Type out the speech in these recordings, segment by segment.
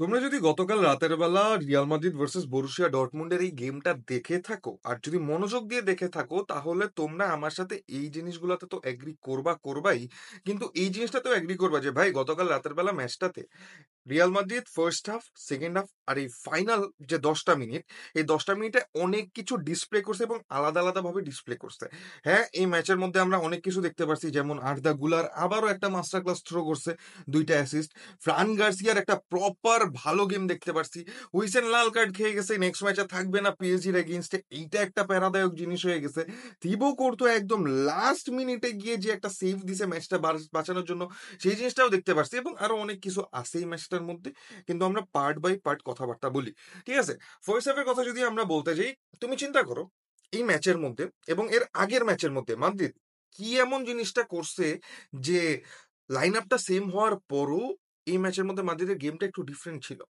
তোমরা যদি গতকাল রাতের বেলা রিয়াল মাদ্রিদ ভার্সেস বরুসিয়া ডর্টমুন্ডের এই গেমটা দেখে থাকো আর যদি মনোযোগ দিয়ে দেখে থাকো তাহলে তোমরা আমার সাথে এই জিনিসগুলোতে তো এগ্রি করবাই, কিন্তু এই জিনিসটাতেও এগ্রি করবা যে ভাই গতকাল রাতের বেলা ম্যাচটাতে Real Madrid first half, second half আর এই ফাইনাল যে 10টা মিনিট, এই 10টা মিনিটে অনেক কিছু ডিসপ্লে করছে এবং আলাদা আলাদা ভাবে ডিসপ্লে করছে। হ্যাঁ, এই ম্যাচের মধ্যে আমরা অনেক কিছু দেখতে পারছি, যেমন আর্দা গুলার আবারও একটা মাস্টার ক্লাস থ্রো করছে, 2টা অ্যাসিস্ট। ফ্রান গার্সিয়ার একটা প্রপার ভালো গেম দেখতে পারছি। হুইসেন লাল কার্ড খেয়ে গেছে, নেক্সট ম্যাচে থাকবে না পিএসজির এগেইনস্টে, এইটা একটা প্যারাদায়ক জিনিস হয়ে গেছে। থিবো কোর্তো একদম লাস্ট মিনিটে গিয়ে যে একটা সেভ দিছে ম্যাচটা বাঁচানোর জন্য, সেই জিনিসটাও দেখতে পারছি এবং আরো অনেক কিছু আছে এই ম্যাচটার মধ্যে। কিন্তু আমরা পার্ট বাই পার্ট কথাবার্তা বলি, ঠিক আছে? ফার্স্ট হাফের কথা যদি আমরা বলতে যাই, তুমি চিন্তা করো এই ম্যাচের মধ্যে এবং এর আগের ম্যাচের মধ্যে মাদ্রিদ কি এমন জিনিসটা করছে যে লাইন আপটা সেম হওয়ার পরও এই ম্যাচের মধ্যে মাদ্রিদের গেমটা একটু ডিফারেন্ট ছিল।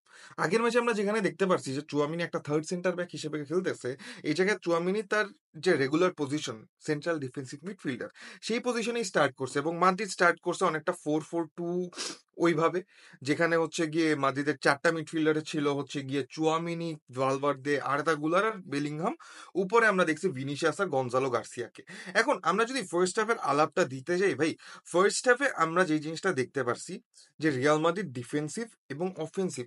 আগের ম্যাচে আমরা যেখানে দেখতে পারছি যে চুয়ামিনি একটা থার্ড সেন্টার ব্যাক হিসেবে খেলতেছে, এই জায়গায় চুয়ামিনি তার যে regular position central defensive midfielder, সেই পজিশনেই স্টার্ট করছে এবং মাদ্রিদ স্টার্ট করছে অনেকটা 4-4-2 ওইভাবে, যেখানে হচ্ছে গিয়ে মাদ্রিদের 4টা মিডফিল্ডারে ছিল হচ্ছে গিয়ে চুয়ামিনি, ভালভার্দে, আর্দা গুলার আর বেলিংহাম। উপরে আমরা দেখছি ভিনিসিয়াস আর গঞ্জালো গার্সিয়াকে। এখন আমরা যদি ফার্স্ট হাফের আলাপটা দিতে যাই ভাই, ফার্স্ট হাফে আমরা যে জিনিসটা দেখতে পারছি যে রিয়াল মাদ্রিদ ডিফেন্সিভ এবং অফেন্সিভ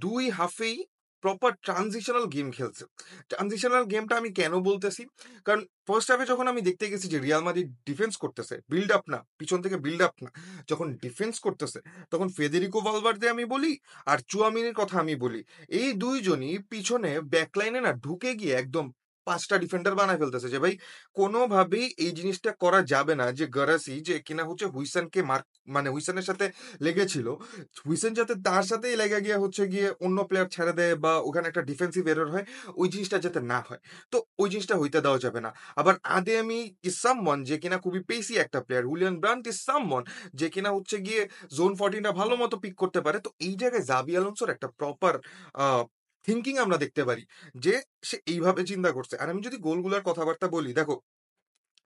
দুই হাফেই প্রপার ট্রানজিশনাল গেম খেলছে। ট্রানজিশনাল গেমটা আমি কেন বলতেছি, কারণ ফার্স্ট হাফে যখন আমি দেখতে গেছি যে রিয়াল মাদ্রিদ ডিফেন্স করতেছে, বিল্ড আপ না, পিছন থেকে বিল্ড আপ না, যখন ডিফেন্স করতেছে তখন ফেদেরিকো ভালভার্দে আমি বলি আর চুয়ামিনির কথা আমি বলি, এই দুইজনই পিছনে ব্যাকলাইনে না ঢুকে গিয়ে একদম 5টা ডিফেন্ডার বানায় ফেলতেছে। যে ভাই কোনোভাবেই এই জিনিসটা করা যাবে না যে গারাসি যে কিনা হচ্ছে হুইসানকে মানে হুইসানের সাথে লেগেছিল, হুইসেন যাতে তার সাথেই লেগে গিয়ে হচ্ছে গিয়ে অন্য প্লেয়ার ছেড়ে দেয় বা ওখানে একটা ডিফেন্সিভ এরর হয়, ওই জিনিসটা যাতে না হয়। তো ওই জিনিসটা হইতে দেওয়া যাবে না। আবার আদেমি ইজ সামওয়ান যে কিনা খুবই পেসি একটা প্লেয়ার, হুলিয়ান ব্রান্ট ইজ সামওয়ান যে কিনা হচ্ছে গিয়ে জোন 14টা ভালো মতো পিক করতে পারে। তো এই জায়গায় জাবি আলোনসোর একটা প্রপার থিঙ্কিং আমরা দেখতে পারি যে সে এইভাবে চিন্তা করছে। আর আমি যদি গোলগুলার কথাবার্তা বলি, দেখো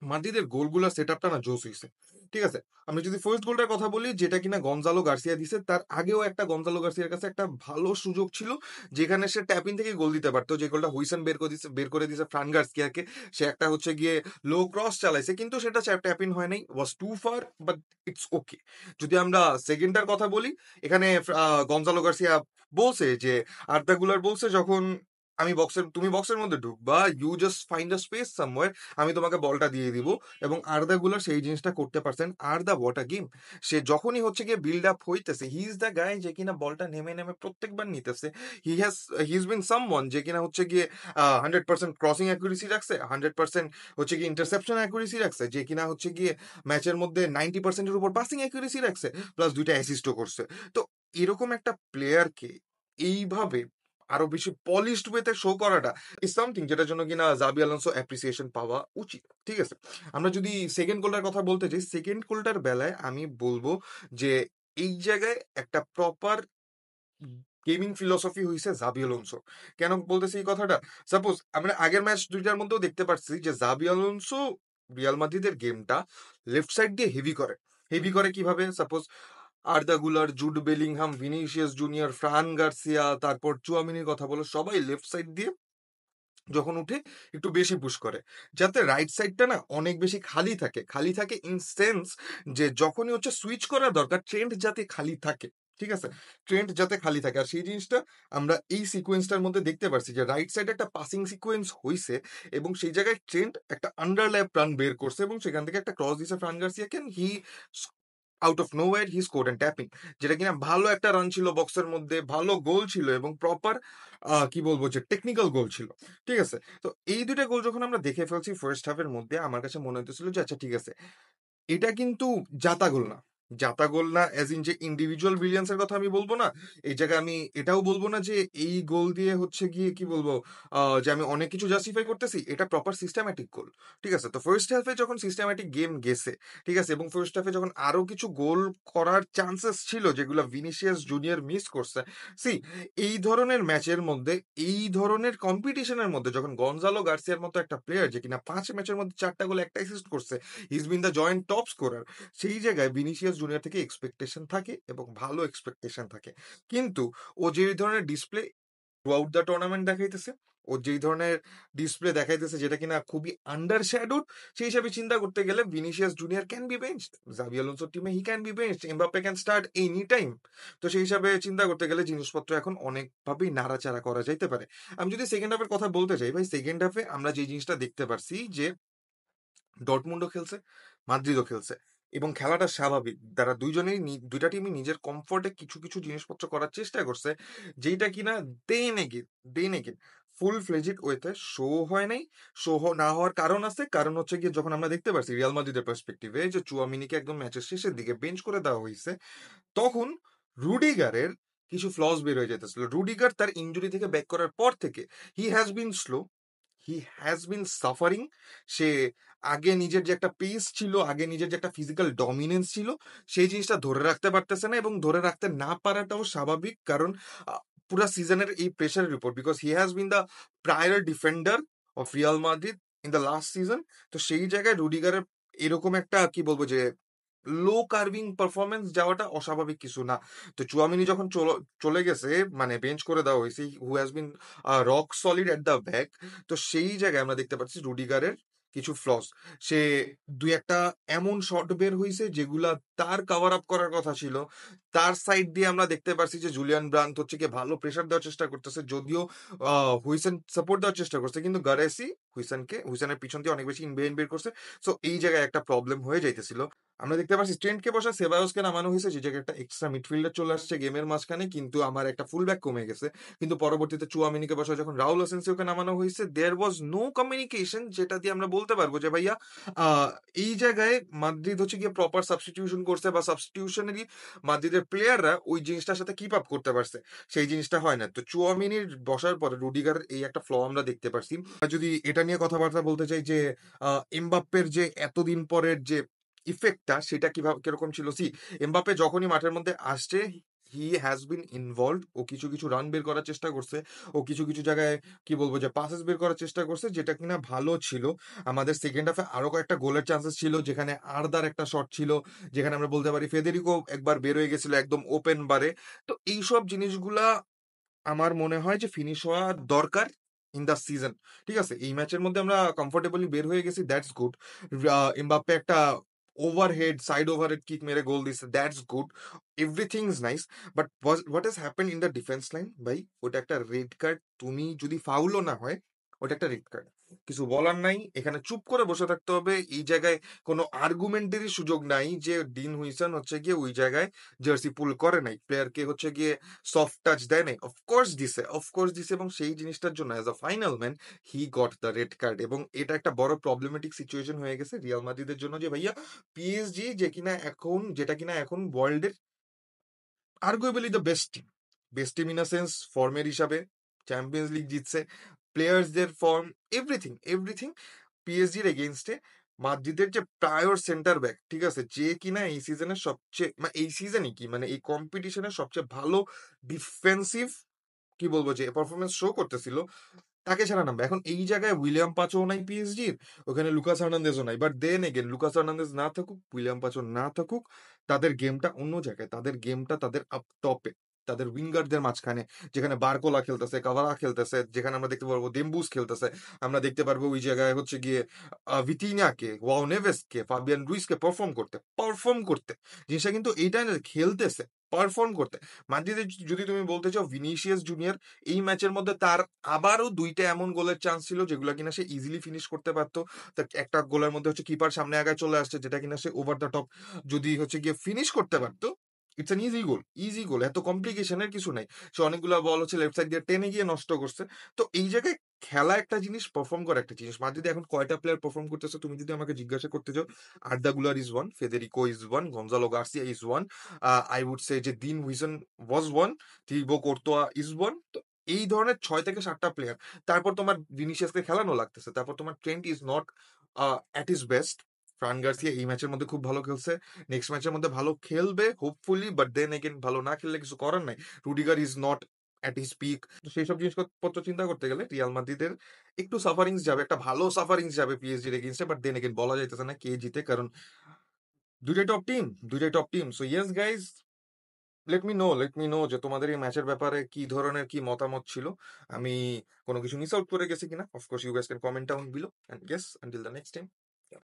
মাদ্রিদের গোলগুলার সেট আপটা না জোস হইছে, ঠিক আছে? আমি যদি ফার্স্ট গোলটার কথা বলি, যেটা কিনা গঞ্জালো গার্সিয়া দিছে, তার আগেও একটা গঞ্জালো গার্সিয়ার কাছে একটা ভালো সুযোগ ছিল যেখানে সে ট্যাপিং থেকে গোল দিতে পারতো, যে গোলটা হুইসেন বের করে দিছে ফ্রান গার্সিয়াকে। সে একটা হচ্ছে গিয়ে লো ক্রস চালাইছে কিন্তু সেটা ট্যাপিং হয় নাই, was too far, but it's okay. যদি আমরা সেকেন্ডটার কথা বলি, এখানে গঞ্জালো গার্সিয়া বলছে যে আর্দা গুলার বলছে যখন তুমি বক্সের মধ্যে ঢুকবা, you just find a space somewhere, আমি তোমাকে বলটা দিয়ে দিব। এবং আর্দা গুলার সেই জিনিসটা করতে পারছেন। আর্দা হোয়াট আ গেম! সে যখনই হচ্ছে গিয়ে বিল্ড আপ হইতেছে, হি ইজ দ্য গাই যে কিনা বলটা নেমে নেমে প্রত্যেকবার নিতেছে। হি হ্যাজ বিন সামওয়ান যে কিনা হচ্ছে গিয়ে 100% ক্রসিং অ্যাকুরেসি রাখছে, 100% হচ্ছে গিয়ে ইন্টারসেপশন অ্যাকুরেসি রাখছে, যে কিনা হচ্ছে গিয়ে ম্যাচের মধ্যে 90%-এর উপর পাসিং অ্যাকুরেসি রাখছে, প্লাস 2টা অ্যাসিস্টও করছে। তো এরকম একটা প্লেয়ারকে এইভাবে আরো বেশি পলিশড ওয়েতে শো করাটা ইজ সামথিং যেটার জন্য কিনা জাবি আলোনসো অ্যাপ্রিসিয়েশন পাওয়া উচিত, ঠিক আছে? আমরা যদি সেকেন্ড গোলটার কথা বলতে চাই, সেকেন্ড গোলটার বেলায় আমি বলবো যে এই জায়গায় একটা প্রপার গেমিং ফিলসফি হইছে জাবি আলোনসো। কেন বলতেছি এই কথাটা? সাপোজ আমরা আগের ম্যাচ দুইটার মধ্যেও দেখতে পাচ্ছি যে জাবি আলোনসো রিয়াল মাদ্রিদের গেমটা লেফট সাইড দিয়ে হেভি করে কিভাবে? সাপোজ আর্দা গুলার, Jude Bellingham, Vinicius junior, Fran Garcia, তারপর চুয়ামিনির কথা বলো, সবাই লেফট সাইড দিয়ে যখন উঠে একটু বেশি পুশ করে, যাতে রাইট সাইডটা না অনেক বেশি খালি থাকে ইন সেন্স যে যখনই হচ্ছে সুইচ করা দরকার ট্রেন্ড যাতে খালি থাকে, ঠিক আছে? ট্রেন্ড যাতে খালি থাকে। আর সেই জিনিসটা আমরা এই সিকোয়েন্সটার মধ্যে দেখতে পারছি যে রাইট সাইডে একটা পাসিং সিকোয়েন্স হইছে এবং সেই জায়গায় ট্রেন্ড একটা আন্ডারল্যাপ রান বের করছে এবং সেখান থেকে একটা ক্রস দিছে ফ্রান গার্সিয়াকে, he out of nowhere he scored and tapping, যেটা কিনা ভালো একটা রান ছিল বক্সের মধ্যে, ভালো গোল ছিল এবং প্রপার কি বলবো যে টেকনিক্যাল গোল ছিল, ঠিক আছে? তো এই দুইটা গোল যখন আমরা দেখে ফেলছি ফার্স্ট হাফের মধ্যে, আমার কাছে মনে হতেছিল যে আচ্ছা ঠিক আছে, এটা কিন্তু জাতা গোল না। জাতা গোল না অ্যাজ ইন যে ইন্ডিভিজুয়াল ব্রিলিয়ান্স এর কথা আমি বলবো না। এই জায়গায় আমি এটাও বলবো না যে এই গোল দিয়ে হচ্ছে গিয়ে কি বলবো যে আমি অনেক কিছু জাস্টিফাই করতেছি। এটা প্রপার সিস্টেম্যাটিক গোল। ঠিক আছে? তো ফার্স্ট হাফে যখন সিস্টেম্যাটিক গেম গেছে, ঠিক আছে? এবং ফার্স্ট হাফে যখন আরো কিছু গোল করার চান্সেস ছিল যেগুলো ভিনিসিয়াস জুনিয়র মিস করছে। সি, এই ধরনের ম্যাচের মধ্যে, এই ধরনের কম্পিটিশনের মধ্যে যখন গনজালো গার্সিয়ার মতো একটা প্লেয়ার যে কিনা 5 ম্যাচের মধ্যে 4টা গোল, একটা অ্যাসিস্ট করছে, his been the joint top scorer, সেই জায়গায় ভিনিসিয়াস জুনিয়র থেকে এক্সপেকটেশন থাকে এবং ভালো এক্সপেকটেশন থাকে। কিন্তু ও যে ধরনের ডিসপ্লে থ্রুআউট দ্য টুর্নামেন্ট দেখাইতেছে, ও যেই ধরনের ডিসপ্লে দেখাইতেছে যেটা কিনা খুবই আন্ডার শ্যাডোড, সেই হিসাবে চিন্তা করতে গেলে Vinicius Junior can be benched, জাভি আলোনসোর টিমে he can be benched, Mbappe can start any time. তো সেই হিসাবে চিন্তা করতে গেলে জিনিসপত্র এখন অনেকভাবেই নাড়াচাড়া করা যাইতে পারে। আমি যদি সেকেন্ড হাফের কথা বলতে চাই ভাই, সেকেন্ড হাফে আমরা যে জিনিসটা দেখতে পারছি যে ডর্টমুন্ডও খেলছে, মাদ্রিদও খেলছে এবং খেলাটা স্বাভাবিক। তারা দুইজনেই দুইটা টিমই নিজের কমফোর্টে কিছু কিছু জিনিসপত্র করার চেষ্টা করছে, যেটা কিনা দেন এগেন ফুল ফ্লেজেড ওয়েতে শো হয় নাই। শো না হওয়ার কারণ আছে, কারণ হচ্ছে গিয়ে যখন আমরা দেখতে পারছি রিয়াল মাদ্রিদের পার্সপেক্টিভে যে চুয়ামিনিকে একদম ম্যাচের শেষের দিকে বেঞ্চ করে দেওয়া হয়েছে, তখন রুডিগারের কিছু ফ্লস বের হয়ে যেতেছিল। রুডিগার তার ইনজুরি থেকে ব্যাক করার পর থেকে he has been slow, he has been suffering. সে আগে নিজের যে একটা পেস ছিল, আগে নিজের যে একটা ফিজিক্যাল ডমিনেন্স ছিল, সেই জিনিসটা ধরে রাখতে পারতেছে না, এবং ধরে রাখতে না পারাটাও স্বাভাবিক, কারণ পুরা সিজনের এই প্রেশারের উপর, because he has been the prior defender of Real Madrid in the last season. তো সেই জায়গায় রুডিগারের এরকম একটা কি বলবো যে লো কার্ভিং পারফরমেন্স যাওয়াটা অস্বাভাবিক কিছু না। তো চুয়ামিনি যখন চলে গেছে, মানে বেঞ্চ করে দেওয়া হয়েছে, who has been rock solid at the back. তো সেই জায়গায় আমরা দেখতে পাচ্ছি রুডিগারের কিছু ফ্লস। সে দুই একটা এমন শট বের হয়েছে যেগুলা তার কভার আপ করার কথা ছিল। তার সাইড দিয়ে আমরা দেখতে পারছি যে জুলিয়ান ব্রান্ট হচ্ছে কি ভালো প্রেশার দেওয়ার চেষ্টা করতেছে, যদিও হুইসেন সাপোর্ট দেওয়ার চেষ্টা করছে, কিন্তু গারেসি হুইসেনের পিছন দিয়ে অনেক বেশি ইনভেন বের করছে। সো এই জায়গায় একটা প্রবলেম হয়ে যাইতেছিল। আমরা দেখতে পাচ্ছি ট্রেন্টকে বসা সেবায়োসকে নামানো হয়েছে, যে জায়গায় একটা এক্সট্রা মিডফিল্ডার চলে আসছে গেমের মাঝখানে, কিন্তু আমার একটা ফুল ব্যাক কমে গেছে। কিন্তু পরবর্তীতে চুয়ামিনিকে বসা যখন রাউল হোসেনসিওকে নামানো হয়েছে, দেয়ার ওয়াজ নো কমিউনিকেশন, যেটা দিয়ে আমরা বলতে পারবো যে ভাইয়া আহ, এই জায়গায় মাদ্রিদ হচ্ছে গিয়ে প্রপার সাবস্টিটিউশন করছে, বা সাবস্টিটিউশনারি মাদ্রিদের প্লেয়াররা ওই জিনিসটার সাথে কিপ আপ করতে পারছে। সেই জিনিসটা হয় না। তো চুয়ামিনির বসার পরে রুডিগার এই একটা ফ্ল আমরা দেখতে পারছি। আর যদি এটা নিয়ে কথাবার্তা বলতে চাই যে এমবাপ্পের যে এতদিন পরের যে ইফেক্টটা, সেটা কিভাবে কিরকম ছিল। এমবাপ্পে যখনই মাঠের মধ্যে আসছে, হি হ্যাজ বিন ইনভলভড। ও কিছু কিছু রান বের করার চেষ্টা করছে, ও কিছু কিছু জায়গায় কি বলবো যে পাসেস বের করার চেষ্টা করছে, যেটা কিনা ভালো ছিল। আমাদের সেকেন্ড হাফে আরো কয়েকটা গোলের চান্সেস ছিল, যেখানে আরদার একটা শট ছিল, যেখানে আমরা বলতে পারি ফেদেরিকো একবার বের হয়ে গেছিল একদম ওপেন বারে। তো এইসব জিনিসগুলা আমার মনে হয় যে ফিনিশ হওয়া দরকার ইন দ্য সিজন। ঠিক আছে, এই ম্যাচের মধ্যে আমরা কমফোর্টেবলি বের হয়ে গেছি, দ্যাটস গুড। এমবাপ্পে একটা ওভারহেড সাইড ওভারহেড কিক মেরে গোল দিচ্ছে, that's good, everything is nice. But what has happen in the defence line ভাই, ওটা একটা রেড কার্ড। তুমি যদি ফাউলও না হয়, ওটা একটা রেড কার্ড। কিছু বলার নাই, এখানে চুপ করে বসে থাকতে হবে। এই জায়গায় কোনো আর্গুমেন্টেরই সুযোগ নাই যে ডিন হুইসন হচ্ছে গিয়ে ওই জায়গায় জার্সি পুল করে নাই, প্লেয়ারকে হচ্ছে গিয়ে সফট টাচ দেয় নাই। অফকোর্স দিছে, এবং সেই জিনিসটার জন্য as a final man he got the red card. এবং এটা একটা বড় প্রবলেমেটিক সিচুয়েশন হয়ে গেছে রিয়াল মাদ্রিদের জন্য, যে ভাইয়া পিএসজি যেটা কিনা এখন ওয়ার্ল্ডের arguably the best team in a sense, ফর্মের হিসাবে চ্যাম্পিয়ন্স লিগ জিতছে, প্লেয়ার্সদের ফর্ম, এভরিথিং পিএসজির এগেইনস্টে মাদ্রিদের যে প্রায়র সেন্টার ব্যাক, ঠিক আছে, যে কিনা এই সিজনের সবচেয়ে, মানে এই সিজনই কি মানে এই কম্পিটিশনের সবচেয়ে ভালো ডিফেন্সিভ কি বলবো যে পারফরমেন্স শো করতেছিল, তাকে ছাড়া নামবে। এখন এই জায়গায় উইলিয়াম পাচও নাই পিএসজির, ওখানে লুকাস হার্নান্দেজও নাই। But then again Lucas Hernandez না থাকুক, উইলিয়াম পাচও না থাকুক, তাদের গেমটা অন্য জায়গায়, তাদের গেমটা তাদের আপ টপে, তাদের উইঙ্গারদের মাঝখানে, যেখানে বারকোলা খেলতেছে, কাভারা খেলতেছে, যেখানে আমরা দেখতে পারবো দেমবুস খেলতেছে, আমরা দেখতে পারবো ওই জায়গায় হচ্ছে গিয়ে ভিতিনিয়াকে, ওয়াও নেভেসকে, ফাবিয়ান রুইসকে পারফর্ম করতে জিনিসটা কিন্তু এইটা না যে খেলতেছে, পারফর্ম করতে। মাদ্রিদে যদি তুমি বলতে চাও ভিনিসিয়াস জুনিয়র এই ম্যাচের মধ্যে তার আবারও দুইটা এমন গোলের চান্স ছিল যেগুলো কিনা সে ইজিলি ফিনিশ করতে পারতো। তার একটা গোলের মধ্যে হচ্ছে কিপার সামনে আগায় চলে আসছে, যেটা কিনা সে ওভার দ্য টপ যদি হচ্ছে গিয়ে ফিনিশ করতে পারতো, ইটস অ্যান ইজি গোল, এত কমপ্লিকেশনের কিছু নাই। সে অনেকগুলো বল হচ্ছে লেফট সাইড দিয়ে টেনে গিয়ে নষ্ট করছে। তো এই জায়গায় খেলা একটা জিনিস, পারফর্ম করা একটা জিনিস। মাদ্রিদে এখন কয়টা প্লেয়ার পারফর্ম করতেছে তুমি যদি আমাকে জিজ্ঞাসা করতে চাও, Arda Guler is one, Federico is one, Gonzalo Garcia is one, I would say যে Dean Huijsen was one, Thibaut Courtois is one. তো এই ধরনের 6 থেকে 7টা প্লেয়ার। তারপর তোমার ভিনিসিয়াসকে খেলানো লাগতেছে, তারপর তোমার Trent is not at is best. Fran Garcia এই ম্যাচের মধ্যে খুব ভালো খেলছে, নেক্সট ম্যাচের মধ্যে ভালো খেলবে হোপফুলি, বাট দেন এগেন ভালো না খেললে কিছু করার নাই। Rudiger is not at his peak. তো সেই সব জিনিসপত্র চিন্তা করতে গেলে রিয়াল মাদ্রিদের একটু সাফারিংস যাবে, একটা ভালো সাফারিংস যাবে পিএসজির এগেইনস্টে, বাট দেন এগেন বলা যাইতেছে না কে জিতে, কারণ 2 টাই টপ টিম, 2 টাই top team. So yes guys, let me know যে তোমাদের এই ম্যাচের ব্যাপারে কি ধরনের কি মতামত ছিল। আমি কোনো কিছু মিস আউট করে গেছি কিনা? Of course you guys can comment down below, and yes until the next time.